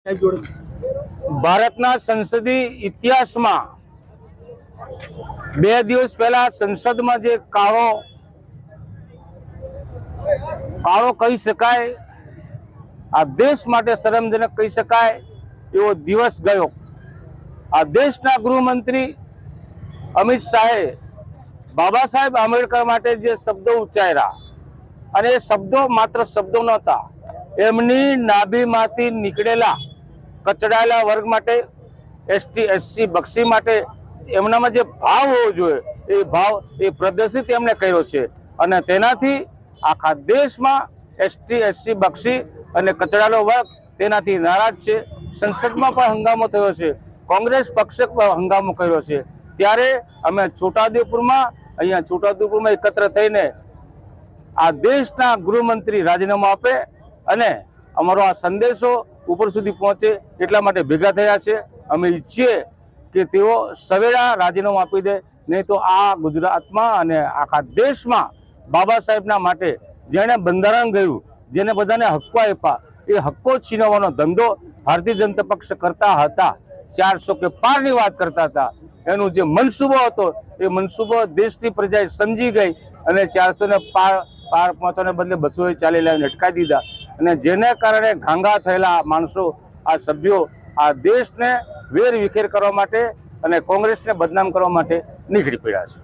ભારતના સંસદીય ઇતિહાસમાં 2 દિવસ પહેલા સંસદમાં જે કાળો કહી શકાય, આ દેશ માટે શરમજનક કહી શકાય એવો દિવસ ગયો। આ દેશના ગૃહમંત્રી અમિત શાહે બાબા સાહેબ આંબેડકર માટે જે શબ્દો ઉચ્ચાર્યા, અને એ શબ્દો માત્ર શબ્દો નહોતા, એમની નાભીમાંથી નીકળેલા કચડાયેલા વર્ગ માટે, એસટી એસસી બક્ષી માટે એમનામાં જે ભાવ હોવો જોઈએ એ ભાવ એ પ્રદર્શિત એમણે કર્યો છે। અને તેનાથી આખા દેશમાં એસટી એસસી બક્ષી અને કચડાયેલો વર્ગ તેનાથી નારાજ છે। સંસદમાં પણ હંગામો થયો છે, કોંગ્રેસ પક્ષે પણ હંગામો કર્યો છે। ત્યારે અમે છોટાઉદેપુરમાં એકત્ર થઈને આ દેશના ગૃહમંત્રી રાજીનામું આપે અને અમારો આ સંદેશો ઉપર સુધી પહોંચે એટલા માટે ભેગા થયા છે। અમે ઈચ્છીએ કે તેઓ સવેળા રાજીનામું આપી દે, નહીં તો આ ગુજરાતમાં અને આખા દેશમાં બાબા સાહેબના માટે જેણે બંધારણ ઘડ્યું, જેને બધાને હક્કો આપ્યા, એ હક્કો છીનવવાનો ધંધો ભારતીય જનતા પક્ષ કરતા હતા। 400 કે પારની વાત કરતા હતા, એનું જે મનસૂબો હતો એ મનસૂબો દેશની પ્રજાએ સમજી ગઈ અને 400 ને પાર પહોંચવાને બદલે 240 લાવીને અટકાવી દીધા। અને જેને કારણે ઘાંઘા થયેલા માણસો, આ સભ્યો આ દેશને વેર વિખેર કરવા માટે અને કોંગ્રેસને બદનામ કરવા માટે નીકળી પડ્યા છે।